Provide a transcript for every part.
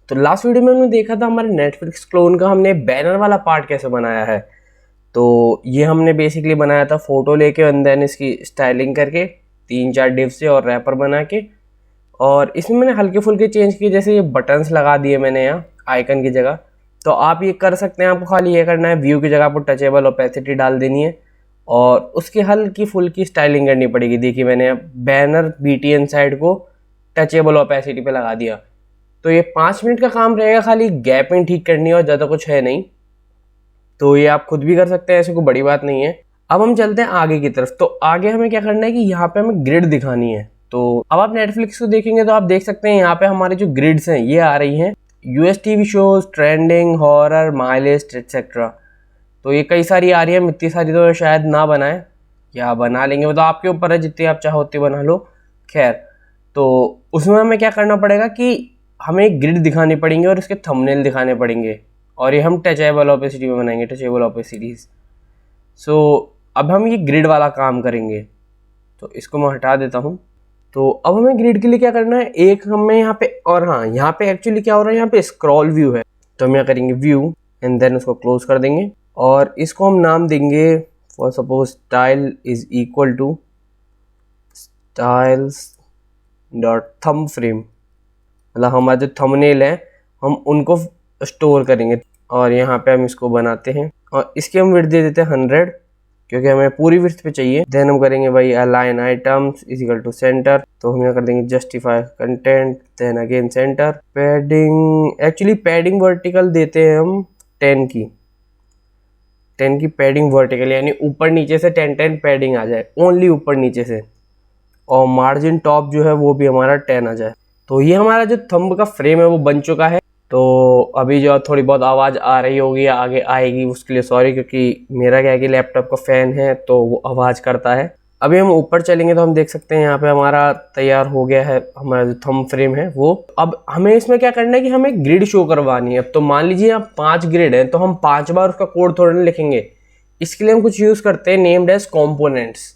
तो last video में हमने देखा था हमारे नेटफ्लिक्स क्लोन का हमने बैनर वाला पार्ट कैसे बनाया है। तो ये हमने बेसिकली बनाया था फ़ोटो लेके एंड देन इसकी स्टाइलिंग करके 3-4 डिव से और रैपर बना के, और इसमें मैंने हल्के फुल्के चेंज किए, जैसे ये बटन्स लगा दिए मैंने यहाँ आइकन की जगह। तो आप ये कर सकते हैं, आपको खाली ये करना है, व्यू की जगह आपको टचेबल ओपेसिटी डाल देनी है और उसकी हल्की फुल्की स्टाइलिंग करनी पड़ेगी। देखिए मैंने बैनर BTN साइड को टचेबल ओपेसिटी पे लगा दिया। तो ये 5 मिनट का काम रहेगा, खाली गैपिंग ठीक करनी है और ज़्यादा कुछ है नहीं। तो ये आप खुद भी कर सकते हैं, ऐसे कोई बड़ी बात नहीं है। अब हम चलते हैं आगे की तरफ। तो आगे हमें क्या करना है कि यहाँ पे हमें ग्रिड दिखानी है। तो अब आप नेटफ्लिक्स को देखेंगे तो आप देख सकते हैं यहाँ पे हमारे जो ग्रिड्स हैं ये आ रही हैं US TV shows, trending, horror, my list etcetera. तो ये कई सारी आ रही है, इतनी सारी तो शायद ना बनाए या बना लेंगे, वो तो आपके ऊपर है, जितनी आप चाहो उतनी बना लो। खैर, तो उसमें हमें क्या करना पड़ेगा कि हमें एक ग्रिड दिखानी पड़ेंगे और इसके थंबनेल दिखाने पड़ेंगे, और ये हम टचेबल ओपेसिटी में बनाएंगे, टचेबल ओपेसिटीज। सो अब हम ये ग्रिड वाला काम करेंगे, तो इसको मैं हटा देता हूँ। तो अब हमें ग्रिड के लिए क्या करना है, एक हमें यहाँ पे, और हाँ यहाँ पे एक्चुअली क्या हो रहा है, यहाँ पे स्क्रॉल व्यू है, तो हम यहाँ करेंगे व्यू एंड देन उसको क्लोज कर देंगे और इसको हम नाम देंगे for suppose style is equal to styles dot thumb frame. मतलब हमारे जो थंबनेल है हम उनको स्टोर करेंगे, और यहाँ पे हम इसको बनाते हैं और इसके हम विड्थ दे देते हैं 100, क्योंकि हमें पूरी विड्थ पे चाहिए। देन हम करेंगे भाई align items is equal to centre, तो हम यहाँ कर देंगे justify content, then again centre. Padding, actually padding vertical देते हैं हम 10 की पैडिंग वर्टिकल, यानी ऊपर नीचे से 10 पैडिंग आ जाए, ओनली ऊपर नीचे से, और मार्जिन टॉप जो है वो भी हमारा 10 आ जाए। तो ये हमारा जो थंब का फ्रेम है वो बन चुका है। तो अभी जो थोड़ी बहुत आवाज़ आ रही होगी या आगे आएगी उसके लिए सॉरी, क्योंकि मेरा क्या है कि लैपटॉप का फ़ैन है तो वो आवाज़ करता है। अभी हम ऊपर चलेंगे तो हम देख सकते हैं यहाँ पे हमारा तैयार हो गया है, हमारा जो थंब फ्रेम है वो। अब हमें इसमें क्या करना है कि हमें ग्रिड शो करवानी है। अब तो मान लीजिए यहाँ 5 ग्रिड है, तो हम 5 बार उसका कोड थोड़ा नहीं लिखेंगे, इसके लिए हम कुछ यूज़ करते हैं नेम्ड एज कॉम्पोनेंट्स।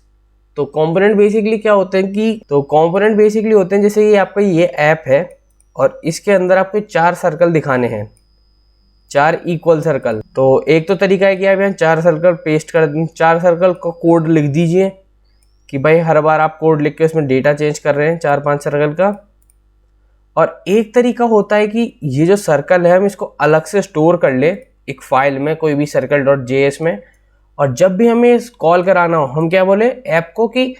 तो कंपोनेंट बेसिकली क्या होते हैं कि, तो कंपोनेंट बेसिकली होते हैं जैसे ये आपका ये ऐप है और इसके अंदर आपको 4 सर्कल दिखाने हैं, 4 इक्वल सर्कल। तो एक तो तरीका है कि आप यहाँ 4 सर्कल पेस्ट कर दें, 4 सर्कल का कोड लिख दीजिए कि भाई हर बार आप कोड लिख के उसमें डेटा चेंज कर रहे हैं 4-5 सर्कल का। और एक तरीका होता है कि ये जो सर्कल है हम इसको अलग से स्टोर कर ले एक फाइल में, कोई भी circle.js में, और जब भी हमें कॉल कराना हो हम क्या बोले ऐप को कि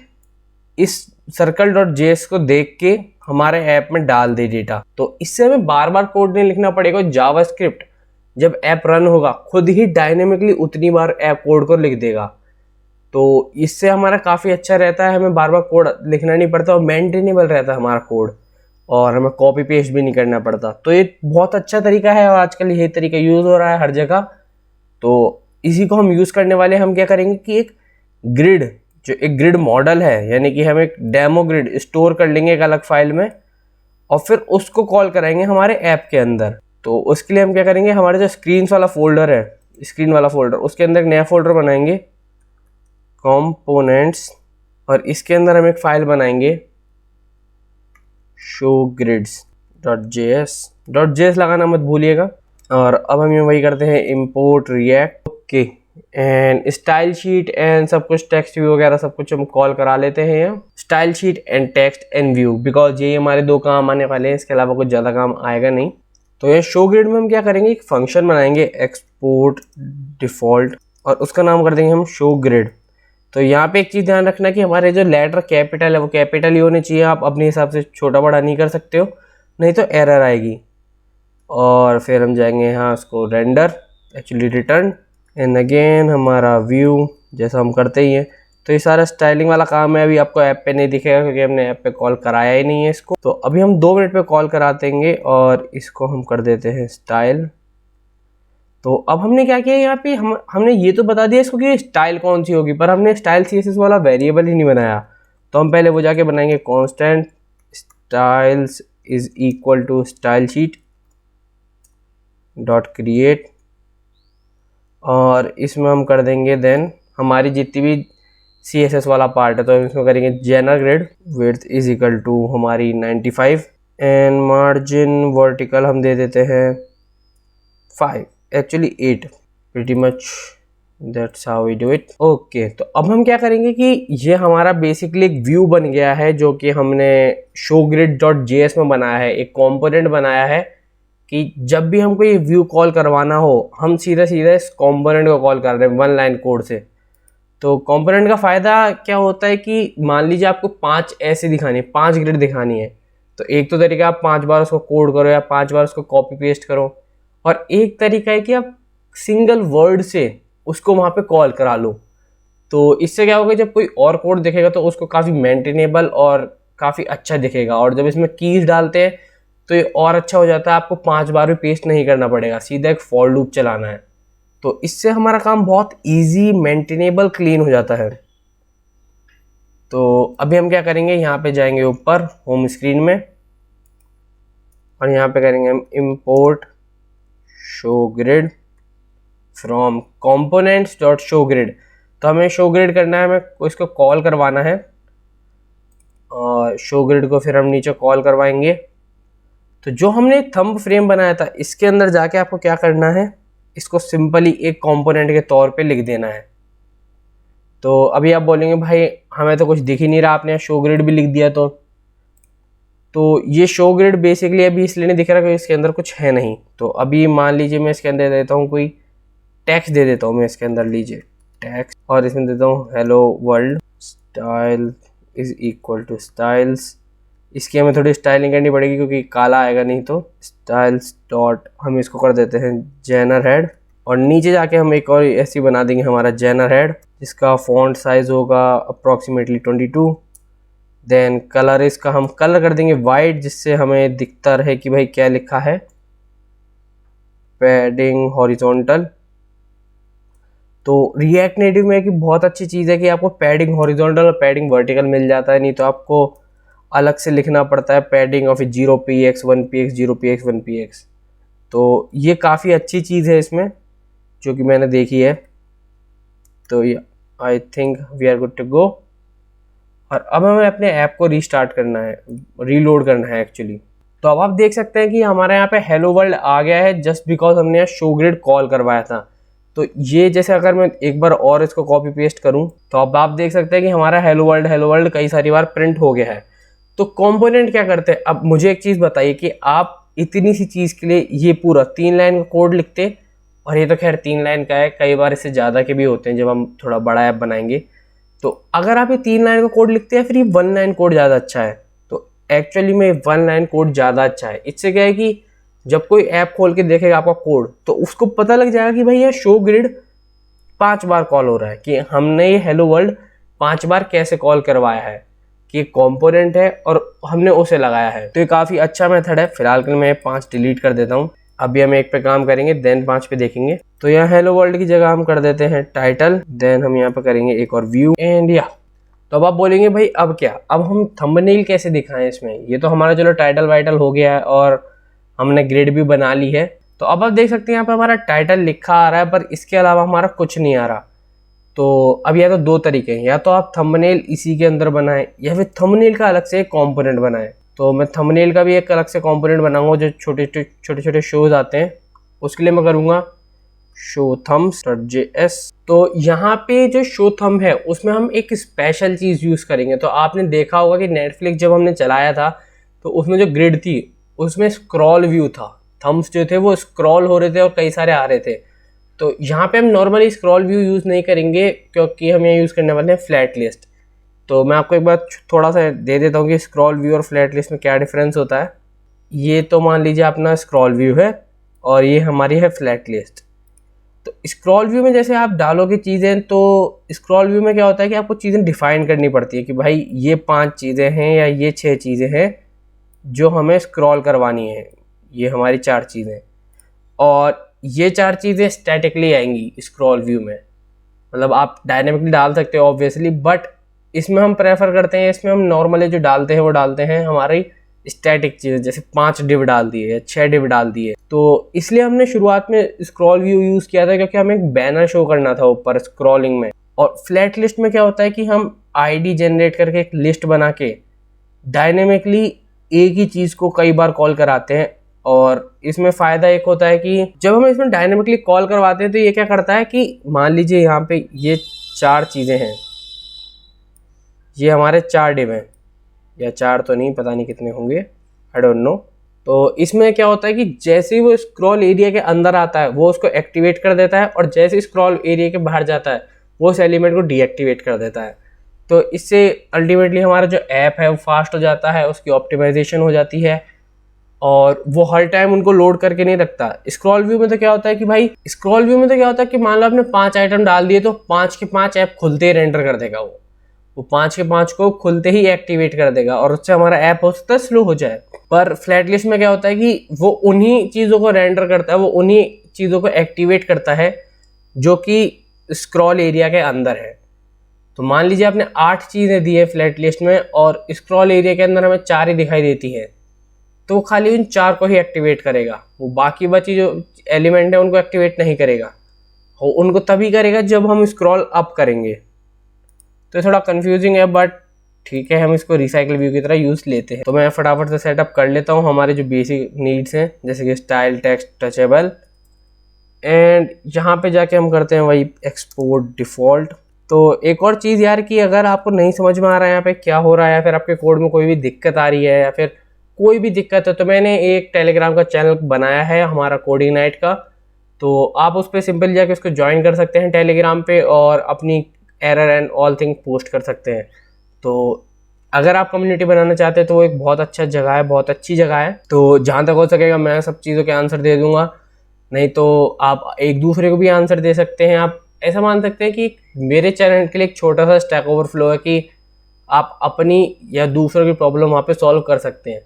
इस circle.js को देख के हमारे ऐप में डाल दे डेटा। तो इससे हमें बार बार कोड नहीं लिखना पड़ेगा। जावास्क्रिप्ट जब ऐप रन होगा खुद ही डायनेमिकली उतनी बार ऐप कोड को लिख देगा। तो इससे हमारा काफ़ी अच्छा रहता है, हमें बार बार कोड लिखना नहीं पड़ता और मेंटेनेबल रहता है हमारा कोड, और हमें कॉपी पेस्ट भी नहीं करना पड़ता। तो ये बहुत अच्छा तरीका है और आजकल यही तरीका यूज़ हो रहा है हर जगह। तो इसी को हम यूज़ करने वाले, हम क्या करेंगे कि एक ग्रिड, जो एक ग्रिड मॉडल है, यानी कि हम एक डेमो ग्रिड स्टोर कर लेंगे एक अलग फाइल में और फिर उसको कॉल कराएंगे हमारे ऐप के अंदर। तो उसके लिए हम क्या करेंगे, हमारे जो स्क्रीन्स वाला फोल्डर है, स्क्रीन वाला फोल्डर, उसके अंदर एक नया फोल्डर बनाएंगे कंपोनेंट्स, और इसके अंदर हम एक फाइल बनाएंगे showgrids.js लगाना मत भूलिएगा। और अब हम ये वही करते हैं import react, okay, and style sheet and सब कुछ, टेक्स्ट व्यू वगैरह सब कुछ हम कॉल करा लेते हैं यहाँ, style sheet and text and view, because ये हमारे 2 काम आने वाले हैं, इसके अलावा कुछ ज़्यादा काम आएगा नहीं। तो ये शो ग्रिड में हम क्या करेंगे, एक फंक्शन बनाएंगे एक्सपोर्ट डिफॉल्ट, और उसका नाम कर देंगे हम शो ग्रिड। तो यहाँ पे एक चीज़ ध्यान रखना कि हमारे जो लेटर कैपिटल है वो कैपिटल ही होने चाहिए, आप अपने हिसाब से छोटा बड़ा नहीं कर सकते हो, नहीं तो एरर आएगी। और फिर हम जाएंगे यहाँ उसको render, actually return, and again हमारा व्यू जैसा हम करते ही हैं। तो ये सारा स्टाइलिंग वाला काम है, अभी आपको ऐप पे नहीं दिखेगा क्योंकि हमने ऐप पे कॉल कराया ही नहीं है इसको। तो अभी हम 2 मिनट पे कॉल करा देंगे और इसको हम कर देते हैं स्टाइल। तो अब हमने क्या किया यहाँ पे, हमने ये तो बता दिया इसको कि स्टाइल कौन सी होगी, पर हमने स्टाइल CSS वाला वेरिएबल ही नहीं बनाया। तो हम पहले वो जाके बनाएंगे constant styles is equal to style sheet dot create, और इसमें हम कर देंगे देन हमारी जितनी भी CSS वाला पार्ट है, तो हम इसमें करेंगे जेनर grid width is equal to हमारी 95 एंड मार्जिन वर्टिकल हम दे देते हैं 5, एक्चुअली 8, pretty much that's how we do it. Okay, तो अब हम क्या करेंगे कि ये हमारा बेसिकली एक व्यू बन गया है जो कि हमने showgrid.js में बनाया है, एक कंपोनेंट बनाया है कि जब भी हमको ये व्यू कॉल करवाना हो हम सीधा सीधा इस कंपोनेंट को कॉल कर रहे हैं 1 लाइन कोड से। तो कंपोनेंट का फ़ायदा क्या होता है कि मान लीजिए आपको 5 ऐसे दिखानी है, 5 ग्रिड दिखानी है, तो एक तो तरीका आप 5 बार उसको कोड करो या 5 बार उसको कॉपी पेस्ट करो, और एक तरीका है कि आप सिंगल वर्ड से उसको वहाँ पे कॉल करा लो। तो इससे क्या होगा, जब कोई और कोड दिखेगा तो उसको काफ़ी मेंटेनेबल और काफ़ी अच्छा दिखेगा, और जब इसमें कीज डालते हैं तो ये और अच्छा हो जाता है, आपको 5 बार भी पेस्ट नहीं करना पड़ेगा, सीधा एक फॉर लूप चलाना है। तो इससे हमारा काम बहुत इजी, मेंटेनेबल, क्लीन हो जाता है। तो अभी हम क्या करेंगे, यहाँ पे जाएंगे ऊपर होम स्क्रीन में और यहाँ पे करेंगे हम import showgrid from components.showgrid। तो हमें showgrid करना है, हमें इसको कॉल करवाना है और showgrid को फिर हम नीचे कॉल करवाएंगे। तो जो हमने थंब फ्रेम बनाया था इसके अंदर जाके आपको क्या करना है, इसको सिंपली एक कंपोनेंट के तौर पे लिख देना है। तो अभी आप बोलेंगे भाई हमें तो कुछ दिख ही नहीं रहा, आपने शो ग्रिड भी लिख दिया। तो ये शो ग्रिड बेसिकली अभी इसलिए नहीं दिख रहा क्योंकि इसके अंदर कुछ है नहीं। तो अभी मान लीजिए मैं इसके अंदर देता हूँ कोई टेक्स्ट दे देता हूँ, मैं इसके अंदर लीजिए टेक्स्ट, और इसमें देता हूँ hello world style is equal to styles. इसकी हमें थोड़ी स्टाइलिंग करनी पड़ेगी क्योंकि काला आएगा नहीं। तो स्टाइल्स डॉट हम इसको कर देते हैं जेनर हेड, और नीचे जाके हम एक और ऐसी बना देंगे हमारा जेनर हेड जिसका फॉन्ट साइज होगा अप्रॉक्सीमेटली 22। देन कलर इसका हम कलर कर देंगे वाइट, जिससे हमें दिखता रहे कि भाई क्या लिखा है, पैडिंग हॉरिजॉन्टल। तो रिएक्ट नेटिव में कि बहुत अच्छी चीज़ है कि आपको पैडिंग हॉरिजॉन्टल और पैडिंग वर्टिकल मिल जाता है, नहीं तो आपको अलग से लिखना पड़ता है padding of 0px 1px 0px 1px। तो ये काफ़ी अच्छी चीज़ है इसमें जो कि मैंने देखी है। तो ये I think we are good to go. और अब हमें अपने ऐप को रीस्टार्ट करना है, रीलोड करना है एक्चुअली। तो अब आप देख सकते हैं कि हमारे यहाँ पे हेलो वर्ल्ड आ गया है जस्ट बिकॉज हमने यहाँ शो ग्रिड कॉल करवाया था। तो ये जैसे अगर मैं एक बार और इसको कॉपी पेस्ट करूँ तो अब आप देख सकते हैं कि हमारा हेलो वर्ल्ड कई सारी बार प्रिंट हो गया है। तो कंपोनेंट क्या करते हैं, अब मुझे एक चीज़ बताइए कि आप इतनी सी चीज़ के लिए ये पूरा 3 लाइन का कोड लिखते, और ये तो खैर 3 लाइन का है, कई बार इससे ज़्यादा के भी होते हैं जब हम थोड़ा बड़ा ऐप बनाएंगे। तो अगर आप ये 3 लाइन का कोड लिखते हैं फिर ये 1 लाइन कोड ज़्यादा अच्छा है। तो एक्चुअली में 1 लाइन कोड ज़्यादा अच्छा है। इससे क्या है कि जब कोई ऐप खोल के देखेगा आपका कोड तो उसको पता लग जाएगा कि भाई ये शो ग्रिड 5 बार कॉल हो रहा है, कि हमने ये हेलो वर्ल्ड 5 बार कैसे कॉल करवाया है, कि कंपोनेंट है और हमने उसे लगाया है। तो ये काफ़ी अच्छा मेथड है। फिलहाल के लिए मैं 5 डिलीट कर देता हूँ। अभी हम एक पे काम करेंगे देन 5 पे देखेंगे। तो यहाँ हेलो वर्ल्ड की जगह हम कर देते हैं टाइटल, देन हम यहाँ पे करेंगे एक और व्यू एंड या। तो अब आप बोलेंगे भाई अब क्या, अब हम थंबनेल कैसे दिखाएं इसमें। ये तो हमारा चलो टाइटल वाइटल हो गया है और हमने ग्रिड भी बना ली है। तो अब आप देख सकते हैं यहाँ पे हमारा टाइटल लिखा आ रहा है, पर इसके अलावा हमारा कुछ नहीं आ रहा। तो अब या तो 2 तरीके हैं, या तो आप थंबनेल इसी के अंदर बनाएं या फिर थंबनेल का अलग से एक कंपोनेंट बनाएं। तो मैं थंबनेल का भी एक अलग से कंपोनेंट बनाऊंगा, जो छोटे छोटे शोज आते हैं उसके लिए मैं करूँगा शो थम्स.js। तो यहाँ पे जो शो थंब है उसमें हम एक स्पेशल चीज़ यूज़ करेंगे। तो आपने देखा होगा कि नेटफ्लिक्स जब हमने चलाया था तो उसमें जो ग्रिड थी उसमें स्क्रॉल व्यू था, थम्स जो थे वो स्क्रॉल हो रहे थे और कई सारे आ रहे थे। तो यहाँ पे हम नॉर्मली स्क्रॉल व्यू यूज़ नहीं करेंगे क्योंकि हम यहाँ यूज़ करने वाले हैं फ्लैट लिस्ट। तो मैं आपको एक बार थोड़ा सा दे देता हूँ कि स्क्रॉल व्यू और फ्लैट लिस्ट में क्या डिफरेंस होता है। ये तो मान लीजिए अपना स्क्रॉल व्यू है और ये हमारी है फ्लैट लिस्ट। तो स्क्रॉल व्यू में जैसे आप डालोगे चीज़ें, तो स्क्रॉल व्यू में क्या होता है कि आपको चीज़ें डिफाइन करनी पड़ती है कि भाई ये 5 चीज़ें हैं या ये 6 चीज़ें हैं जो हमें स्क्रॉल करवानी है, ये हमारी 4 चीज़ें। और ये 4 चीज़ें स्टैटिकली आएंगी स्क्रॉल व्यू में, मतलब आप डायनेमिकली डाल सकते हो ऑब्वियसली, बट इसमें हम प्रेफर करते हैं, इसमें हम नॉर्मली जो डालते हैं वो डालते हैं हमारी स्टैटिक चीज़ें, जैसे 5 डिव डाल दिए या 6 डिव डाल दिए। तो इसलिए हमने शुरुआत में स्क्रॉल व्यू यूज़ किया था क्योंकि हमें एक बैनर शो करना था ऊपर स्क्रॉलिंग में। और फ्लैट लिस्ट में क्या होता है कि हम आईडी जनरेट करके एक लिस्ट बना के डायनेमिकली एक ही चीज़ को कई बार कॉल कराते हैं। और इसमें फ़ायदा एक होता है कि जब हम इसमें डायनेमिकली कॉल करवाते हैं तो ये क्या करता है कि मान लीजिए यहाँ पे ये 4 चीज़ें हैं, ये हमारे 4 डिव हैं, या 4 तो नहीं, पता नहीं कितने होंगे, आई डोंट नो। तो इसमें क्या होता है कि जैसे ही वो स्क्रॉल एरिया के अंदर आता है वो उसको एक्टिवेट कर देता है, और जैसे ही स्क्रॉल एरिया के बाहर जाता है वो उस एलिमेंट को डीएक्टिवेट कर देता है। तो इससे अल्टीमेटली हमारा जो ऐप है वो फास्ट हो जाता है, उसकी ऑप्टिमाइजेशन हो जाती है, और वो हर टाइम उनको लोड करके नहीं रखता। स्क्रॉल व्यू में तो क्या होता है कि भाई, स्क्रॉल व्यू में तो क्या होता है कि मान लो आपने 5 आइटम डाल दिए तो 5 के 5 ऐप खुलते ही रेंडर कर देगा, वो 5 के 5 को खुलते ही एक्टिवेट कर देगा, और उससे हमारा ऐप हो सकता है स्लो हो जाए। पर फ्लैट लिस्ट में क्या होता है कि वो उन्हीं चीज़ों को रेंडर करता है, वो उन्हीं चीज़ों को एक्टिवेट करता है जो कि स्क्रॉल एरिया के अंदर है। तो मान लीजिए आपने 8 चीज़ें दी है फ्लैट लिस्ट में, और स्क्रॉल एरिया के अंदर हमें 4 ही दिखाई देती है, तो वो खाली उन 4 को ही एक्टिवेट करेगा, वो बाकी बची जो एलिमेंट है उनको एक्टिवेट नहीं करेगा। वो उनको तभी करेगा जब हम स्क्रॉल अप करेंगे। तो थोड़ा कंफ्यूजिंग है, बट ठीक है, हम इसको रिसाइकल व्यू की तरह यूज़ लेते हैं। तो मैं फटाफट से सेटअप कर लेता हूँ हमारे जो बेसिक नीड्स हैं, जैसे कि स्टाइल, टेक्स्ट, टचेबल, एंड यहाँ पे जाके हम करते हैं वही एक्सपोर्ट डिफ़ॉल्ट। तो एक और चीज़ यार, कि अगर आपको नहीं समझ में आ रहा है यहाँ पे क्या हो रहा है, या फिर आपके कोड में कोई भी दिक्कत आ रही है, या फिर कोई भी दिक्कत है, तो मैंने एक टेलीग्राम का चैनल बनाया है हमारा कोडिंग नाइट का। तो आप उस पर सिंपल जाके उसको ज्वाइन कर सकते हैं टेलीग्राम पे, और अपनी error and all thing post कर सकते हैं। तो अगर आप कम्युनिटी बनाना चाहते हैं तो वो एक बहुत अच्छा जगह है, बहुत अच्छी जगह है। तो जहाँ तक हो सकेगा मैं सब चीज़ों के आंसर दे दूंगा, नहीं तो आप एक दूसरे को भी आंसर दे सकते हैं। आप ऐसा मान सकते हैं कि मेरे चैनल के लिए एक छोटा सा स्टैक ओवरफ्लो है कि आप अपनी या दूसरों की प्रॉब्लम वहाँ पे सॉल्व कर सकते हैं।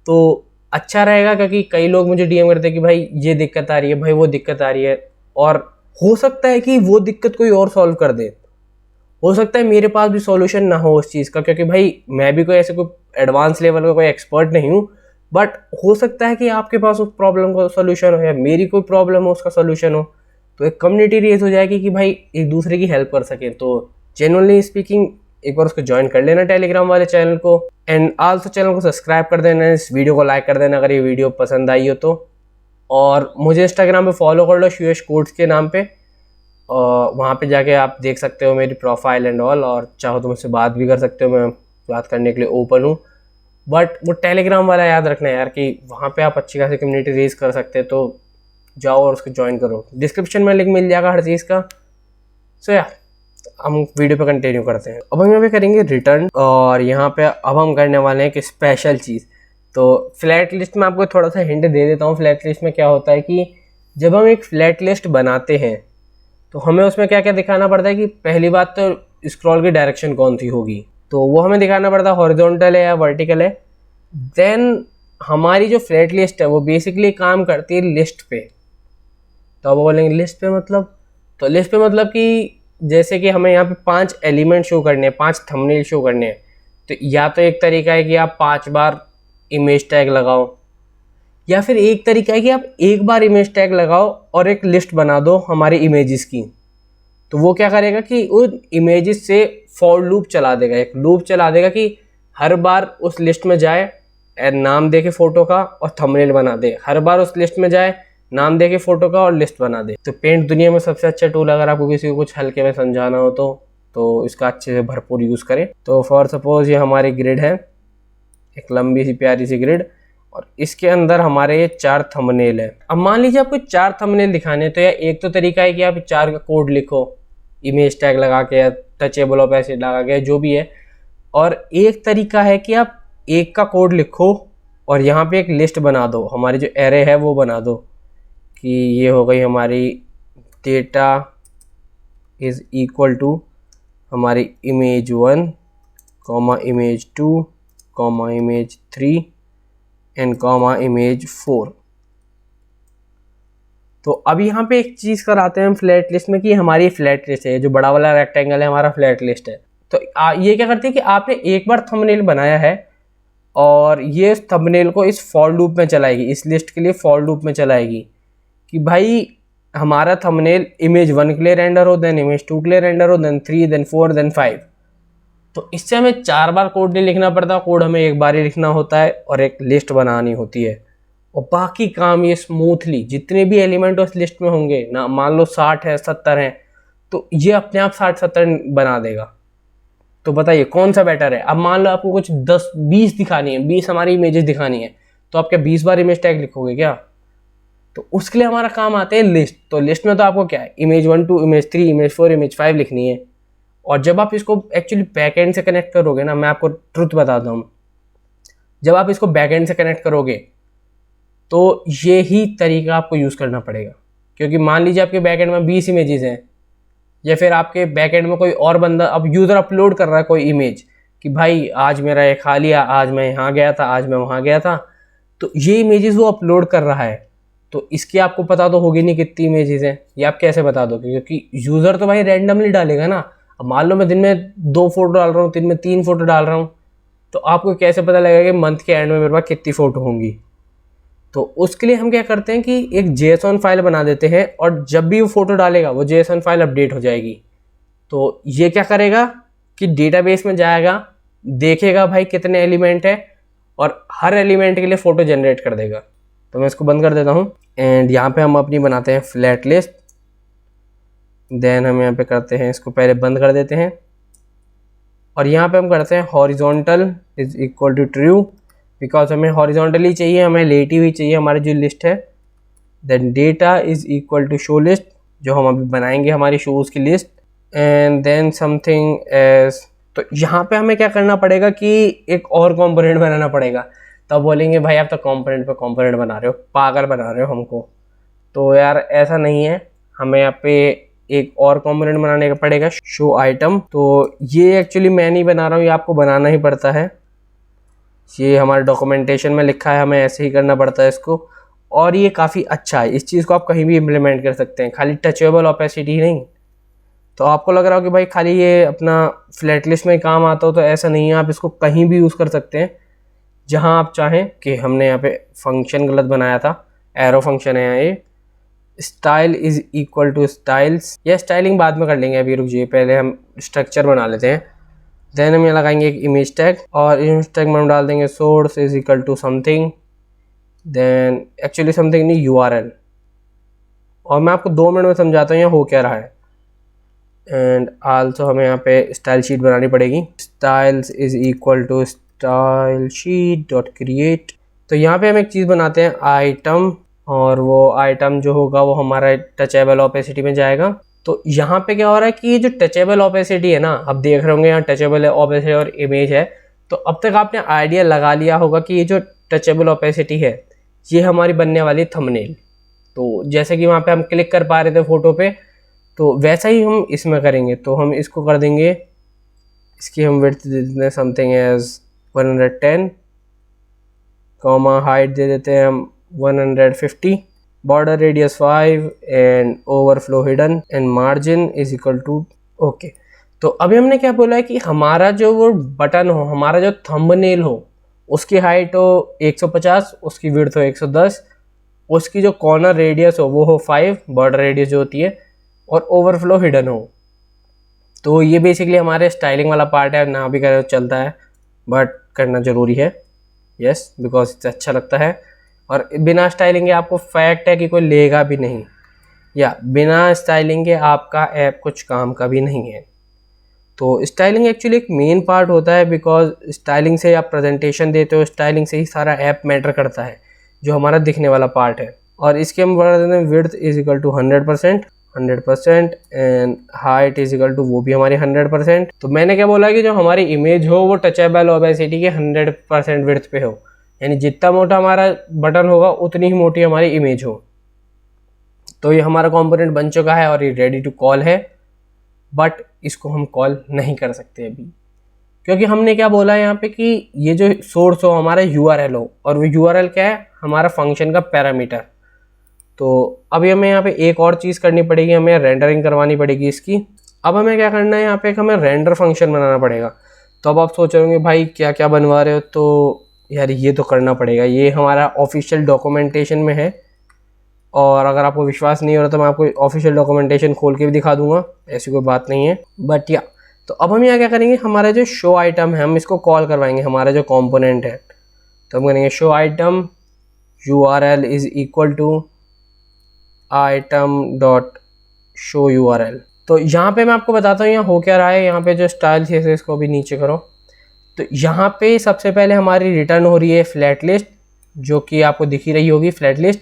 तो अच्छा रहेगा, क्योंकि कई लोग मुझे डीएम करते हैं कि भाई ये दिक्कत आ रही है, भाई वो दिक्कत आ रही है, और हो सकता है कि वो दिक्कत कोई और सॉल्व कर दे, हो सकता है मेरे पास भी सॉल्यूशन ना हो उस चीज़ का, क्योंकि भाई मैं भी कोई ऐसे कोई एडवांस लेवल का कोई एक्सपर्ट नहीं हूँ। बट हो सकता है कि आपके पास उस प्रॉब्लम का सॉल्यूशन हो, या मेरी कोई प्रॉब्लम हो उसका सॉल्यूशन हो, तो एक कम्युनिटी रेज हो जाएगी कि भाई एक दूसरे की हेल्प कर सकें। तो जेन्युइनली स्पीकिंग एक बार उसको ज्वाइन कर लेना टेलीग्राम वाले चैनल को, एंड आल्सो चैनल को सब्सक्राइब कर देना, इस वीडियो को लाइक कर देना अगर ये वीडियो पसंद आई हो तो। और मुझे इंस्टाग्राम पे फॉलो कर लो श्यूएश कोड्स के नाम पे, और वहाँ पे जाके आप देख सकते हो मेरी प्रोफाइल एंड ऑल, और चाहो तो मुझसे बात भी कर सकते हो, मैं बात करने के लिए ओपन हूँ। बट वो टेलीग्राम वाला याद रखना है यार, कि वहाँ पे आप अच्छी खासी कम्युनिटी रेज कर सकते हैं, तो जाओ और उसको ज्वाइन करो। डिस्क्रिप्शन में लिंक मिल जाएगा हर चीज़ का। सो या हम वीडियो पे कंटिन्यू करते हैं। अब हम यहाँ पे करेंगे रिटर्न, और यहाँ पे अब हम करने वाले हैं कि स्पेशल चीज़। तो फ्लैट लिस्ट में आपको थोड़ा सा हिंट दे देता हूँ। फ्लैट लिस्ट में क्या होता है कि जब हम एक फ्लैट लिस्ट बनाते हैं तो हमें उसमें क्या क्या दिखाना पड़ता है कि पहली बात तो स्क्रॉल की डायरेक्शन कौन सी होगी, तो वो हमें दिखाना पड़ता है, हॉरिजॉन्टल है या वर्टिकल है। देन हमारी जो फ्लैट लिस्ट है वो बेसिकली काम करती है लिस्ट पे। तो अब बोलेंगे लिस्ट पे मतलब, तो लिस्ट पे मतलब कि जैसे कि हमें यहाँ पे 5 एलिमेंट शो करने हैं, 5 थंबनेल शो करने हैं, तो या तो एक तरीका है कि आप 5 बार इमेज टैग लगाओ, या फिर एक तरीका है कि आप एक बार इमेज टैग लगाओ और एक लिस्ट बना दो हमारे इमेजेस की। तो वो क्या करेगा कि उन इमेजेस से फॉर लूप चला देगा, एक लूप चला देगा कि हर बार उस लिस्ट में जाए, नाम दे के फ़ोटो का और थंबनेल बना दे, हर बार उस लिस्ट में जाए, नाम दे के फ़ोटो का और लिस्ट बना दे। तो पेंट दुनिया में सबसे अच्छा टूल, अगर आपको किसी को कुछ हल्के में समझाना हो तो इसका अच्छे से भरपूर यूज़ करें। तो फॉर सपोज़ ये हमारी ग्रिड है, एक लंबी सी प्यारी सी ग्रिड, और इसके अंदर हमारे ये 4 थंबनेल है। अब मान लीजिए आपको 4 थंबनेल दिखाने हैं, तो या एक तो तरीका है कि आप 4 का कोड लिखो इमेज टैग लगा के, या टचेबल ऑफ एसिड लगा के, जो भी है। और एक तरीका है कि आप एक का कोड लिखो और यहाँ पे एक लिस्ट बना दो, हमारी जो एरे है वो बना दो कि ये हो गई हमारी डेटा इज़ इक्वल टू हमारी image 1, image 2, image 3 and image 4। तो अब यहाँ पे एक चीज़ कराते हैं हम फ्लैट लिस्ट में, कि हमारी फ्लैट लिस्ट है, जो बड़ा वाला रेक्टेंगल है हमारा फ्लैट लिस्ट है। तो ये क्या करती है कि आपने एक बार थंबनेल बनाया है और ये इस थंबनेल को इस फॉर लूप में चलाएगी, इस लिस्ट के लिए फॉर लूप में चलाएगी कि भाई हमारा थंबनेल इमेज 1 के लिए रेंडर हो, देन इमेज 2 के लिए रेंडर हो, देन 3, देन 4, देन 5। तो इससे हमें 4 बार कोड नहीं लिखना पड़ता, कोड हमें एक बार ही लिखना होता है और एक लिस्ट बनानी होती है, और बाकी काम ये स्मूथली जितने भी एलिमेंट उस लिस्ट में होंगे ना, मान लो 60 है 70 है, तो ये अपने आप 60-70 बना देगा। तो बताइए कौन सा बेटर है। अब मान लो आपको कुछ 10-20 दिखानी है, 20 हमारी इमेजेस दिखानी है, तो आप क्या 20 बार इमेज टैग लिखोगे क्या? तो उसके लिए हमारा काम आते हैं लिस्ट। तो लिस्ट में तो आपको क्या है, इमेज 1 2 इमेज 3 इमेज 4 इमेज 5 लिखनी है। और जब आप इसको एक्चुअली बैकएंड से कनेक्ट करोगे ना, मैं आपको ट्रुथ बताता हूँ, जब आप इसको बैकएंड से कनेक्ट करोगे तो ये ही तरीका आपको यूज़ करना पड़ेगा। क्योंकि मान लीजिए आपके बैकएंड में 20 इमेजेस हैं, या फिर आपके बैकएंड में कोई और बंदा, अब यूज़र अपलोड कर रहा है कोई इमेज कि भाई आज मेरा ये खा लिया, आज मैं यहाँ गया था, आज मैं वहाँ गया था, तो ये इमेजेस वो अपलोड कर रहा है। तो इसकी आपको पता तो होगी नहीं कितनी इमेजेस हैं, ये आप कैसे बता दोगे? क्योंकि यूज़र तो भाई रैंडमली डालेगा ना। अब मान लो मैं दिन में 2 फोटो डाल रहा हूँ, दिन में 3 फोटो डाल रहा हूँ, तो आपको कैसे पता लगेगा कि मंथ के एंड में मेरे पास कितनी फ़ोटो होंगी? तो उसके लिए हम क्या करते हैं कि एक जेएसओन फाइल बना देते हैं, और जब भी वो फ़ोटो डालेगा वो जेएसओन फाइल अपडेट हो जाएगी। तो ये क्या करेगा कि डेटाबेस में जाएगा, देखेगा भाई कितने एलिमेंट है, और हर एलिमेंट के लिए फ़ोटो जनरेट कर देगा। तो मैं इसको बंद कर देता हूँ, एंड यहाँ पे हम अपनी बनाते हैं फ्लैट लिस्ट। देन हम यहाँ पे करते हैं, इसको पहले बंद कर देते हैं, और यहाँ पे हम करते हैं horizontal is equal to true, because हमें हॉरिजॉन्टली चाहिए, हमें लेटिव ही चाहिए हमारी जो लिस्ट है। Then data is equal to show list, जो हम अभी बनाएंगे हमारी शोज़ की list, and then something as. तो यहाँ पे हमें क्या करना पड़ेगा कि एक और कंपोनेंट बनाना पड़ेगा। तब बोलेंगे भाई आप तो कंपोनेंट पे कंपोनेंट बना रहे हो, पागल बना रहे हो हमको। तो यार ऐसा नहीं है, हमें यहाँ पे एक और कंपोनेंट बनाने का पड़ेगा, शो आइटम। तो ये एक्चुअली मैं नहीं बना रहा हूँ, ये आपको बनाना ही पड़ता है। ये हमारे डॉक्यूमेंटेशन में लिखा है, हमें ऐसे ही करना पड़ता है इसको, और ये काफ़ी अच्छा है। इस चीज़ को आप कहीं भी इम्प्लीमेंट कर सकते हैं, खाली टचेबल ओपेसिटी नहीं। तो आपको लग रहा हो कि भाई खाली ये अपना फ्लैट लिस्ट में काम आता हो, तो ऐसा नहीं है, आप इसको कहीं भी यूज़ कर सकते हैं जहां आप चाहें। कि हमने यहाँ पे फंक्शन गलत बनाया था, एरो फंक्शन है ये, style is equal to styles, या स्टाइलिंग बाद में कर लेंगे, अभी रुक जाइए, पहले हम स्ट्रक्चर बना लेते हैं। देन हम यहाँ लगाएंगे एक इमेज टैग, और इमेज टैग में हम डाल देंगे source is equal to something, then actually something नहीं, यूआरएल। और मैं आपको 2 मिनट में समझाता हूँ यहाँ हो क्या रहा है। एंड आल्सो हमें यहाँ पे स्टाइल शीट बनानी पड़ेगी, styles is equal to style sheet dot create. तो यहाँ पे हम एक चीज़ बनाते हैं आइटम, और वो आइटम जो होगा वो हमारा टचेबल ओपेसिटी में जाएगा। तो यहाँ पे क्या हो रहा है कि ये जो टचेबल ओपेसिटी है ना, अब देख रहे होंगे यहाँ टचेबल ओपेसिटी और इमेज है, तो अब तक आपने आइडिया लगा लिया होगा कि ये जो टचेबल ओपेसिटी है ये हमारी बनने वाली थंबनेल। तो जैसे कि वहाँ पे हम क्लिक कर पा रहे थे फोटो पे, तो वैसा ही हम इसमें करेंगे। तो हम इसको कर देंगे, इसकी हम विड्थ दे देते हैं समथिंग एज 110, कॉमा हाइट दे देते हैं हम 150, border radius 5, and overflow hidden, and margin is equal to okay. तो अभी हमने क्या बोला है कि हमारा जो वो बटन हो, हमारा जो थंबनेल हो, उसकी हाइट हो 150, उसकी विड्थ हो 110, उसकी जो कॉर्नर रेडियस हो वो हो 5, बॉर्डर रेडियस जो होती है, और ओवरफ्लो हिडन हो। तो ये बेसिकली हमारे स्टाइलिंग वाला पार्ट है, ना भी करें चलता है, बट करना ज़रूरी है, यस, बिकॉज इससे अच्छा लगता है। और बिना स्टाइलिंग के आपको फैक्ट है कि कोई लेगा भी नहीं, या बिना स्टाइलिंग के आपका ऐप कुछ काम का भी नहीं है। तो स्टाइलिंग एक्चुअली एक मेन पार्ट होता है, बिकॉज स्टाइलिंग से आप प्रेजेंटेशन देते हो, स्टाइलिंग से ही सारा ऐप मैटर करता है, जो हमारा दिखने वाला पार्ट है। और इसके हम बढ़ा देते हैं width is equal to 100%, and height is equal to वो भी हमारी 100%। तो मैंने क्या बोला कि जो हमारी इमेज हो वो टचेबल ओपेसिटी के 100% विड्थ पे हो, यानी जितना मोटा हमारा बटन होगा उतनी ही मोटी हमारी इमेज हो। तो ये हमारा कंपोनेंट बन चुका है और ये रेडी टू कॉल है, बट इसको हम कॉल नहीं कर सकते अभी, क्योंकि हमने क्या बोला है यहाँ पे कि ये जो सोर्स हो हमारा यूआरएल हो, और वो यूआरएल क्या है, हमारा फंक्शन का पैरामीटर। तो अभी हमें यहाँ पे एक और चीज़ करनी पड़ेगी, हमें रेंडरिंग करवानी पड़ेगी इसकी। अब हमें क्या करना है, यहाँ पे हमें रेंडर फंक्शन बनाना पड़ेगा। तो अब आप सोच रहे होंगे भाई क्या क्या बनवा रहे हो, तो यार ये तो करना पड़ेगा, ये हमारा ऑफिशियल डॉक्यूमेंटेशन में है। और अगर आपको विश्वास नहीं हो रहा तो मैं आपको ऑफिशियल डॉक्यूमेंटेशन खोल के भी दिखा दूंगा, ऐसी कोई बात नहीं है, बट या। तो अब हम यहाँ क्या करेंगे, हमारा जो शो आइटम है हम इसको कॉल करवाएंगे, हमारा जो कंपोनेंट है। तो हम करेंगे show item URL is equal to item dot show URL। तो यहाँ पे मैं आपको बताता हूँ यहाँ हो क्या रहा है। यहाँ पे जो स्टाइल थी इसको भी नीचे करो। तो यहाँ पे सबसे पहले हमारी रिटर्न हो रही है फ्लैट लिस्ट, जो कि आपको दिख ही रही होगी फ्लैट लिस्ट।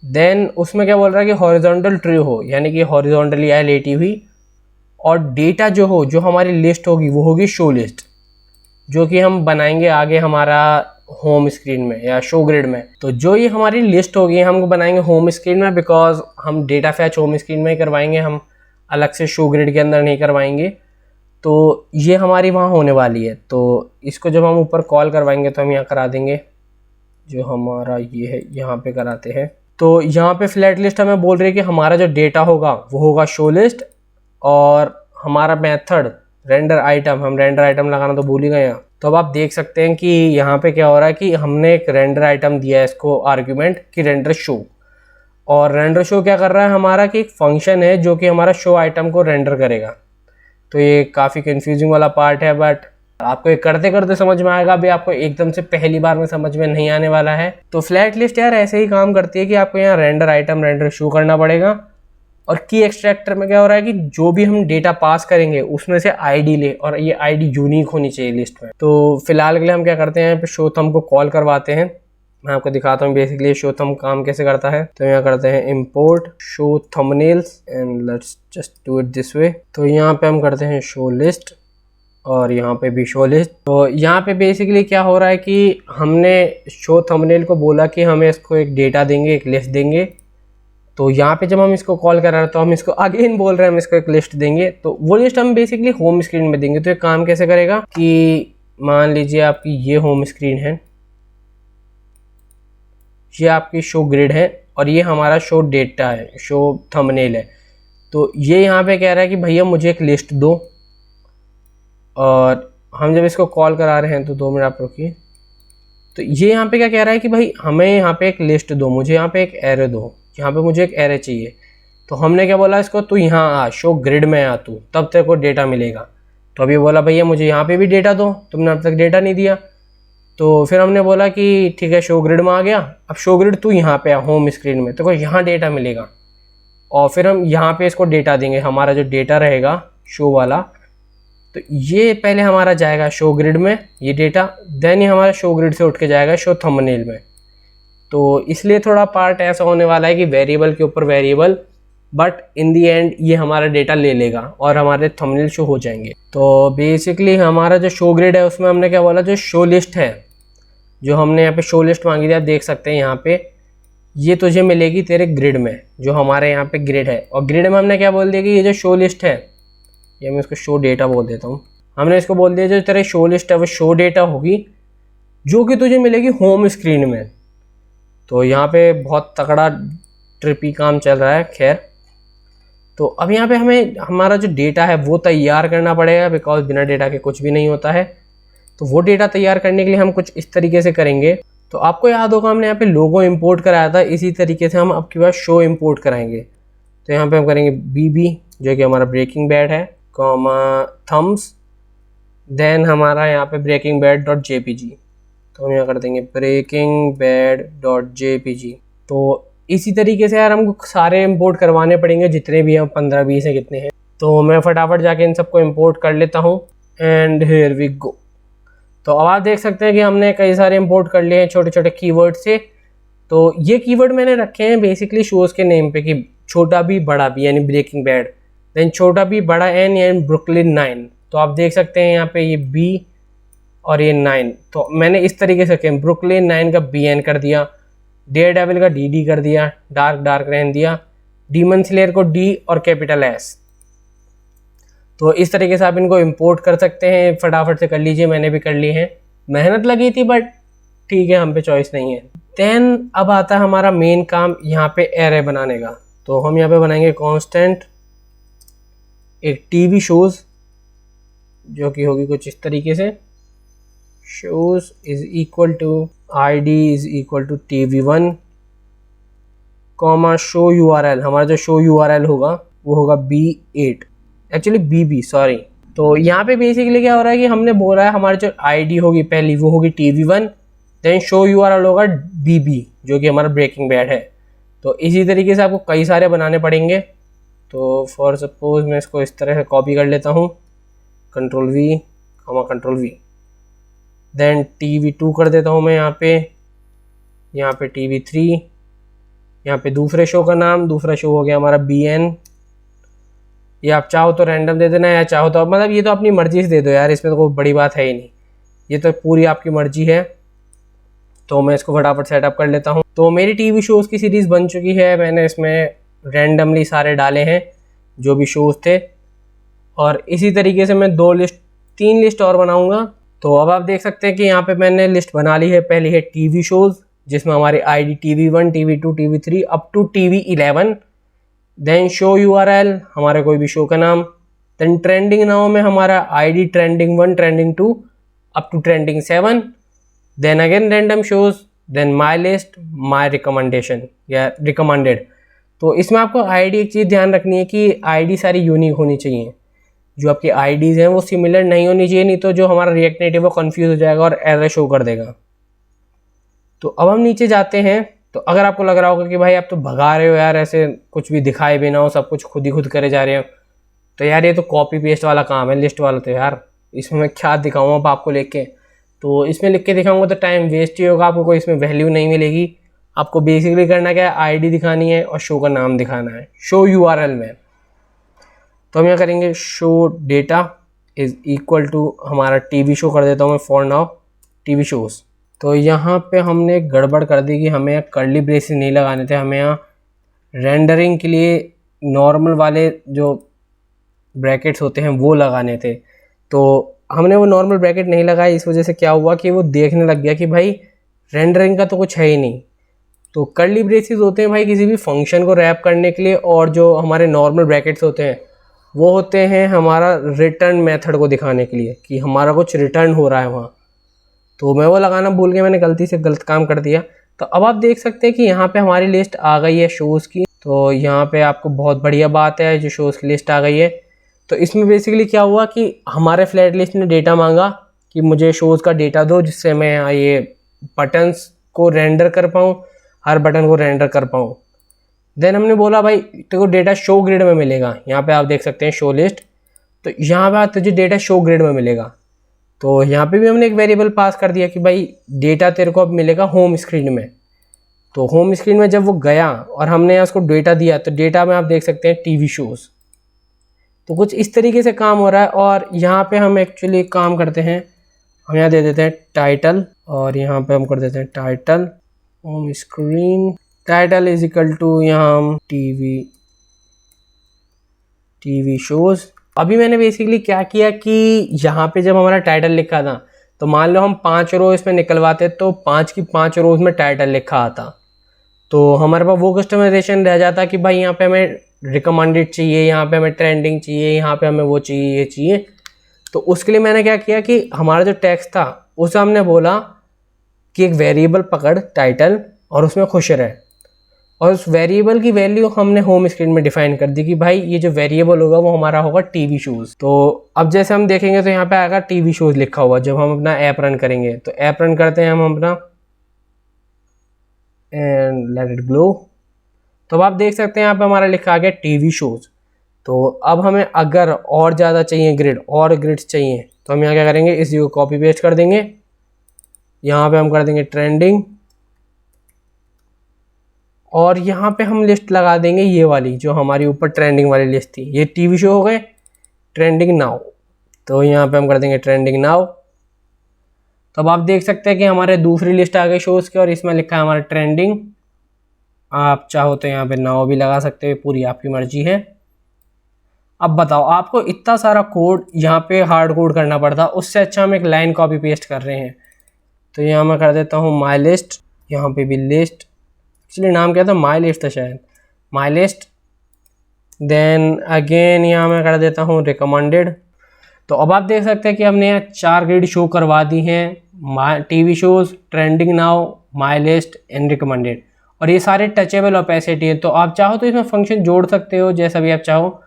देन उसमें क्या बोल रहा है कि हॉरिजॉन्टल ट्री हो, यानी कि हॉरिजॉन्टली आए लेटी हुई, और डेटा जो हो, जो हमारी लिस्ट होगी वो होगी शो लिस्ट, जो कि हम बनाएंगे आगे हमारा होम स्क्रीन में या शो ग्रिड में। तो जो ये हमारी लिस्ट होगी हम बनाएंगे होम स्क्रीन में, बिकॉज हम डेटा फैच होम स्क्रीन में ही करवाएंगे, हम अलग से शो ग्रिड के अंदर नहीं करवाएंगे। तो ये हमारी वहाँ होने वाली है। तो इसको जब हम ऊपर कॉल करवाएंगे तो हम यहाँ करा देंगे, जो हमारा ये है यहाँ पे कराते हैं। तो यहाँ पे फ्लैट लिस्ट हमें बोल रही है कि हमारा जो डेटा होगा वो होगा शो लिस्ट, और हमारा मेथड रेंडर आइटम, हम रेंडर आइटम लगाना तो भूल ही गए यहाँ। तो अब आप देख सकते हैं कि यहाँ पे क्या हो रहा है कि हमने एक रेंडर आइटम दिया है इसको आर्ग्यूमेंट कि रेंडर शो, और रेंडर शो क्या कर रहा है हमारा कि एक फंक्शन है जो कि हमारा शो आइटम को रेंडर करेगा। तो ये काफ़ी कंफ्यूजिंग वाला पार्ट है, बट आपको ये करते करते समझ में आएगा। अभी आपको एकदम से पहली बार में समझ में नहीं आने वाला है। तो फ्लैट लिस्ट यार ऐसे ही काम करती है कि आपको यहाँ रेंडर आइटम रेंडर शो करना पड़ेगा, और की एक्सट्रैक्टर में क्या हो रहा है कि जो भी हम डेटा पास करेंगे उसमें से आईडी ले, और ये आईडी यूनिक होनी चाहिए लिस्ट में। तो फिलहाल के लिए हम क्या करते हैं, यहाँ पे शो थंब को कॉल करवाते हैं। मैं आपको दिखाता हूँ बेसिकली शो थंब काम कैसे करता है। तो यहाँ करते हैं import show thumbnails and let's just do it this way. तो यहाँ पे हम करते हैं शो लिस्ट, और यहाँ पे भी शो लिस्ट। तो यहाँ पे बेसिकली क्या हो रहा है कि हमने शो थंबनेल को बोला कि हमें इसको एक डेटा देंगे, एक लिस्ट देंगे। तो यहाँ पे जब हम इसको कॉल कर रहे हैं तो हम इसको अगेन बोल रहे हैं हम इसको एक लिस्ट देंगे। तो वो लिस्ट हम बेसिकली होम स्क्रीन में देंगे। तो ये काम कैसे करेगा कि मान लीजिए आपकी ये होम स्क्रीन है, ये आपकी शो ग्रिड है, और ये हमारा शो डेटा है, शो थंबनेल है। तो ये यहाँ पे कह रहा है कि भैया मुझे एक लिस्ट दो, और हम जब इसको कॉल करा रहे हैं तो 2 मिनट आप रुकिए। तो ये यहाँ पे क्या कह रहा है कि भाई हमें यहाँ पे एक लिस्ट दो, मुझे यहाँ पे एक एरे दो, यहाँ पे मुझे एक एरे चाहिए। तो हमने क्या बोला इसको, तू यहाँ आ, शो ग्रिड में आ तू, तब तेरे को डेटा मिलेगा। तो अभी बोला भैया मुझे यहाँ पे भी डेटा दो, तुमने अब तक डेटा नहीं दिया। तो फिर हमने बोला कि ठीक है शो ग्रिड में आ गया, अब शो ग्रिड तू यहाँ पे आ होम स्क्रीन में, तेरे को यहाँ डेटा मिलेगा। और फिर हम यहाँ पे इसको डेटा देंगे, हमारा जो डेटा रहेगा शो वाला। तो ये पहले हमारा जाएगा शो ग्रिड में ये डेटा, देन ये हमारा शो ग्रिड से उठ के जाएगा शो थंबनेल में। तो इसलिए थोड़ा पार्ट ऐसा होने वाला है कि वेरिएबल के ऊपर variable, but in the and ये हमारा डेटा ले लेगा और हमारे थंबनेल शो हो जाएंगे। तो बेसिकली हमारा जो शो ग्रिड है उसमें हमने क्या बोला, जो शो लिस्ट है, जो हमने यहाँ पे शो लिस्ट मांगी थी, आप देख सकते हैं यहाँ पे ये तुझे मिलेगी तेरे ग्रिड में, जो हमारे यहाँ पे ग्रिड है। और ग्रिड में हमने क्या बोल दिया कि ये जो शो लिस्ट है, ये मैं इसको शो डेटा बोल देता हूँ, हमने इसको बोल दिया जो तेरे शो लिस्ट है वो शो डेटा होगी, जो कि तुझे मिलेगी होम स्क्रीन में। तो यहाँ पे बहुत तगड़ा ट्रिपी काम चल रहा है। खैर, तो अब यहाँ पे हमें हमारा जो डेटा है वो तैयार करना पड़ेगा, बिकॉज बिना डेटा के कुछ भी नहीं होता है। तो वो डेटा तैयार करने के लिए हम कुछ इस तरीके से करेंगे। तो आपको याद होगा हमने यहाँ पे लोगो इंपोर्ट कराया था, इसी तरीके से हम आपके पास शो इंपोर्ट कराएंगे। तो यहाँ पे हम करेंगे BB, जो कि हमारा ब्रेकिंग बैड है, कॉमा थम्स, देन हमारा यहाँ पे ब्रेकिंग बैड डॉट JPG। तो हम यहाँ कर देंगे ब्रेकिंग बैड डॉट JPG। तो इसी तरीके से यार हमको सारे इंपोर्ट करवाने पड़ेंगे, जितने भी हैं 15-20 हैं कितने हैं। तो मैं फटाफट जाके इन सबको इंपोर्ट कर लेता हूँ, एंड हियर वी गो। तो अब आप देख सकते हैं कि हमने कई सारे इंपोर्ट कर लिए हैं छोटे छोटे कीवर्ड से। तो ये कीवर्ड मैंने रखे हैं बेसिकली शोज़ के नेम पे, कि छोटा भी बड़ा भी, यानी ब्रेकिंग बैड, देन छोटा भी बड़ा N, यानी ब्रुकलिन 9। तो आप देख सकते हैं यहाँ पे ये B और ये 9। तो मैंने इस तरीके से किया, ब्रुकलिन 9 का BN कर दिया, डेयर डेविल का DD कर दिया, डार्क रहने दिया, डीमन स्लेयर को D और कैपिटल S। तो इस तरीके से आप इनको इंपोर्ट कर सकते हैं, फटाफट से कर लीजिए, मैंने भी कर ली है। मेहनत लगी थी बट ठीक है, हम पे चॉइस नहीं है। देन अब आता है हमारा मेन काम यहाँ पे एरे बनाने का। तो हम यहाँ पे बनाएंगे कांस्टेंट एक TV शोज़, जो कि होगी कुछ इस तरीके से, shows is equal to ID is equal to TV1, comma show URL, हमारा जो शो URL होगा वो होगा B8, एक्चुअली BB, सॉरी तो यहाँ पे बेसिकली क्या हो रहा है कि हमने बोला है हमारी जो आईडी होगी पहली वो होगी TV1, देन शो URL होगा BB जो कि हमारा ब्रेकिंग बैड है। तो इसी तरीके से आपको कई सारे बनाने पड़ेंगे। तो फॉर सपोज मैं इसको इस तरह से कॉपी कर लेता हूँ, Ctrl+V, Ctrl+V, देन TV2 कर देता हूँ मैं यहाँ पे TV3, यहाँ पे दूसरे शो का नाम, दूसरा शो हो गया हमारा BN। ये आप चाहो तो रैंडम दे देना, या चाहो तो मतलब ये तो अपनी मर्जी से दे दो यार, इसमें तो कोई बड़ी बात है ही नहीं, ये तो पूरी आपकी मर्जी है। तो मैं इसको फटाफट सेटअप कर लेता हूँ। तो मेरी TV शोज़ की सीरीज़ बन चुकी है, मैंने इसमें रैंडमली सारे डाले हैं जो भी शोज़ थे, और इसी तरीके से मैं 3 लिस्ट और बनाऊँगा। तो अब आप देख सकते हैं कि यहाँ पे मैंने लिस्ट बना ली है। पहली है TV शोज़ जिसमें हमारी ID TV1, TV2, TV3 up to TV11, then show URL हमारे कोई भी शो का नाम, देन ट्रेंडिंग नाउ में हमारा ID Trending1, Trending2 up to Trending7, then again random shows, then my list, my recommendation या रिकमेंडेड। तो इसमें आपको आईडी एक चीज़ ध्यान रखनी है कि आईडी सारी यूनिक होनी चाहिए, जो आपकी आईडीज़ हैं वो सिमिलर नहीं होनी चाहिए, नहीं तो जो हमारा रिएक्ट नेटिव वो कंफ्यूज हो जाएगा और एरर शो कर देगा। तो अब हम नीचे जाते हैं। तो अगर आपको लग रहा होगा कि भाई आप तो भगा रहे हो यार, ऐसे कुछ भी दिखाए भी ना हो, सब कुछ खुद ही खुद करे जा रहे हो, तो यार ये तो कॉपी पेस्ट वाला काम है लिस्ट वाला, तो यार इसमें मैं क्या दिखाऊँ अब आपको लिख के। तो इसमें लिख के दिखाऊंगा तो टाइम वेस्ट ही होगा, आपको कोई इसमें वैल्यू नहीं मिलेगी। आपको बेसिकली करना क्या है, आईडी दिखानी है और शो का नाम दिखाना है शो URL में। तो हम यहाँ करेंगे show data is equal to हमारा TV शो कर देता हूँ मैं फॉर नाउ TV शोज़। तो यहाँ पे हमने गड़बड़ कर दी कि हमें यहाँ कर्ली ब्रेसेस नहीं लगाने थे, हमें यहाँ रेंडरिंग के लिए नॉर्मल वाले जो ब्रैकेट्स होते हैं वो लगाने थे। तो हमने वो नॉर्मल ब्रैकेट नहीं लगाए, इस वजह से क्या हुआ कि वो देखने लग गया कि भाई रेंडरिंग का तो कुछ है ही नहीं। तो कर्ली ब्रेसेस होते हैं भाई किसी भी फंक्शन को रैप करने के लिए, और जो हमारे नॉर्मल ब्रैकेट्स होते हैं वो होते हैं हमारा रिटर्न मेथड को दिखाने के लिए कि हमारा कुछ रिटर्न हो रहा है वहाँ। तो मैं वो लगाना भूल गया, मैंने गलती से गलत काम कर दिया। तो अब आप देख सकते हैं कि यहाँ पे हमारी लिस्ट आ गई है शोज़ की। तो यहाँ पे आपको बहुत बढ़िया बात है जो शोज़ की लिस्ट आ गई है। तो इसमें बेसिकली क्या हुआ कि हमारे फ्लैट लिस्ट ने डेटा मांगा कि मुझे शोज़ का डेटा दो जिससे मैं ये बटन्स को रेंडर कर पाऊँ, हर बटन को रेंडर कर पाऊँ। देन हमने बोला भाई तेरे को डेटा शो ग्रिड में मिलेगा, यहाँ पे आप देख सकते हैं शो लिस्ट। तो यहाँ पे तुझे डेटा शो ग्रिड में मिलेगा। तो यहाँ पे भी हमने एक वेरिएबल पास कर दिया कि भाई डेटा तेरे को अब मिलेगा होम स्क्रीन में। तो होम स्क्रीन में जब वो गया और हमने यहाँ उसको डेटा दिया, तो डेटा में आप देख सकते हैं TV शोज़। तो कुछ इस तरीके से काम हो रहा है। और यहाँ पे हम एक्चुअली काम करते हैं, हम यहाँ दे देते हैं टाइटल, और यहाँ पे हम कर देते हैं title home screen, title is equal to यहाँ हम TV शोज़। अभी मैंने बेसिकली क्या किया कि यहाँ पे जब हमारा टाइटल लिखा था, तो मान लो हम 5 रो इसमें निकलवाते तो 5 की 5 रोज में टाइटल लिखा आता, तो हमारे पास वो कस्टमाइजेशन रह जाता कि भाई यहाँ पे हमें रिकमेंडेड चाहिए, यहाँ पे हमें ट्रेंडिंग चाहिए, यहाँ पे हमें वो चाहिए, ये चाहिए। तो उसके लिए मैंने क्या किया कि हमारा जो टेक्स्ट था उसे हमने बोला कि एक वेरिएबल पकड़ टाइटल और उसमें खुश रहे, और उस वेरिएबल की वैल्यू हमने होम स्क्रीन में डिफाइन कर दी कि भाई ये जो वेरिएबल होगा वो हमारा होगा TV शोज़। तो अब जैसे हम देखेंगे तो यहाँ पे आएगा TV शोज़ लिखा हुआ। जब हम अपना ऐप रन करेंगे, तो ऐप रन करते हैं हम अपना, एंड लेट इट ग्लो। तो अब आप देख सकते हैं यहाँ पे हमारा लिखा आ गया TV शोज़। तो अब हमें अगर और ज़्यादा चाहिए ग्रिड, और ग्रिड्स चाहिए, तो हम यहाँ क्या करेंगे, इसी को कॉपी पेस्ट कर देंगे, यहाँ पे हम कर देंगे ट्रेंडिंग, और यहाँ पे हम लिस्ट लगा देंगे ये वाली जो हमारी ऊपर ट्रेंडिंग वाली लिस्ट थी। ये TV शो हो गए ट्रेंडिंग नाउ, तो यहाँ पे हम कर देंगे ट्रेंडिंग नाउ। तो अब आप देख सकते हैं कि हमारे दूसरी लिस्ट आ गई शोज़ की, और इसमें लिखा है हमारा ट्रेंडिंग। आप चाहो तो यहाँ पे नाउ भी लगा सकते हो, पूरी आपकी मर्जी है। अब बताओ, आपको इतना सारा कोड यहाँ पे हार्ड कोड करना पड़ता, उससे अच्छा हम एक लाइन कॉपी पेस्ट कर रहे हैं। तो यहाँ मैं कर देता हूँ माई लिस्ट, यहाँ पे भी लिस्ट, एक्चुअली नाम क्या था, माई लिस्ट था शायद, माई लिस्ट। देन अगेन यहाँ मैं कर देता हूँ रिकमेंडेड। तो अब आप देख सकते हैं कि हमने यहाँ 4 ग्रिड शो करवा दी हैं, TV shows, trending now, my list and recommended, और ये सारे टचेबल ओपेसिटी है। तो आप चाहो तो इसमें फंक्शन जोड़ सकते हो जैसा भी आप चाहो,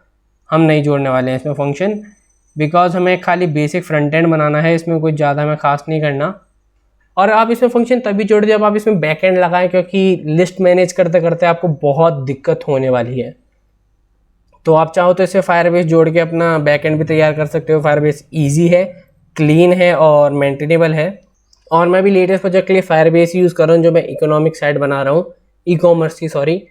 हम नहीं जोड़ने वाले हैं इसमें फंक्शन। बिकॉज हमें खाली बेसिक फ्रंट एंड बनाना है, इसमें कुछ ज़्यादा हमें खास नहीं करना। और आप इसमें फंक्शन तभी जोड़ दिए जब आप इसमें बैक एंड लगाएं, क्योंकि लिस्ट मैनेज करते करते आपको बहुत दिक्कत होने वाली है। तो आप चाहो तो इसे फायरबेस जोड़ के अपना बैक एंड भी तैयार कर सकते हो। फायरबेस ईजी है, क्लीन है और मेंटेनेबल है। और मैं भी लेटेस्ट प्रोजेक्ट के लिए फायरबेस यूज़ कर रहा हूँ, जो मैं इकोनॉमिक साइट बना रहा हूँ, ई कॉमर्स की, सॉरी।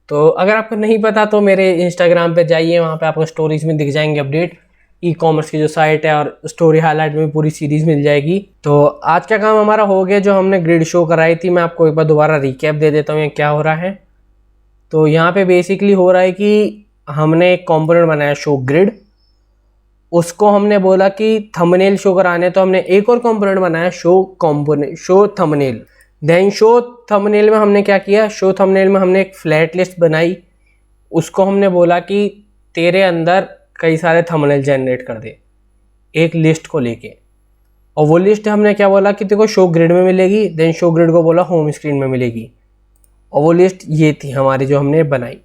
तो अगर आपको नहीं पता तो मेरे इंस्टाग्राम पे जाइए, वहाँ पे आपको स्टोरीज में दिख जाएंगे अपडेट, ई कॉमर्स की जो साइट है, और स्टोरी हाईलाइट में पूरी सीरीज मिल जाएगी। तो आज का काम हमारा हो गया, जो हमने ग्रिड शो कराई थी। मैं आपको एक बार दोबारा रिकैप दे देता हूँ ये क्या हो रहा है। तो यहाँ पे बेसिकली हो रहा है कि हमने एक कंपोनेंट बनाया शो ग्रिड, उसको हमने बोला कि थंबनेल शो कराने, तो हमने एक और कंपोनेंट बनाया show component, show thumbnail. Then show thumbnail में हमने क्या किया, शो थंबनेल में हमने एक फ्लैट लिस्ट बनाई, उसको हमने बोला कि तेरे अंदर कई सारे थंबनेल जनरेट कर दे एक लिस्ट को लेके। और वो लिस्ट हमने क्या बोला कि तेरे को शो ग्रिड में मिलेगी। देन शो ग्रिड को बोला होम स्क्रीन में मिलेगी, और वो लिस्ट ये थी हमारी जो हमने बनाई।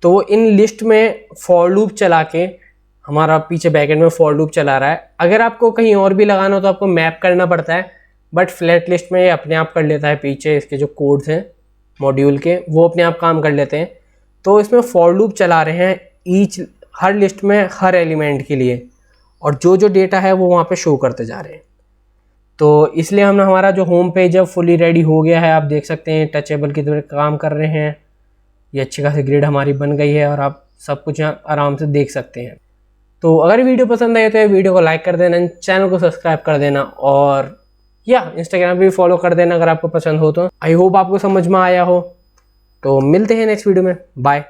तो इन लिस्ट में फॉर लूप चला के, हमारा पीछे बैकएंड में फॉर लूप चला रहा है। अगर आपको कहीं और भी लगाना हो तो आपको मैप करना पड़ता है, बट फ्लैट लिस्ट में ये अपने आप कर लेता है। पीछे इसके जो कोड्स हैं मॉड्यूल के, वो अपने आप काम कर लेते हैं। तो इसमें फॉर लूप चला रहे हैं हर लिस्ट में हर एलिमेंट के लिए, और जो जो डेटा है वो वहाँ पे शो करते जा रहे हैं। तो इसलिए हमने हमारा जो होम पेज है फुली रेडी हो गया है। आप देख सकते हैं टचेबल की तरह काम कर रहे हैं। ये अच्छी खासी ग्रिड हमारी बन गई है, और आप सब कुछ यहाँ आराम से देख सकते हैं। तो अगर वीडियो पसंद आए तो ये वीडियो को लाइक कर देना, चैनल को सब्सक्राइब कर देना, और इंस्टाग्राम पे भी फॉलो कर देना अगर आपको पसंद हो तो। आई होप आपको समझ में आया हो। तो मिलते हैं नेक्स्ट वीडियो में, बाय।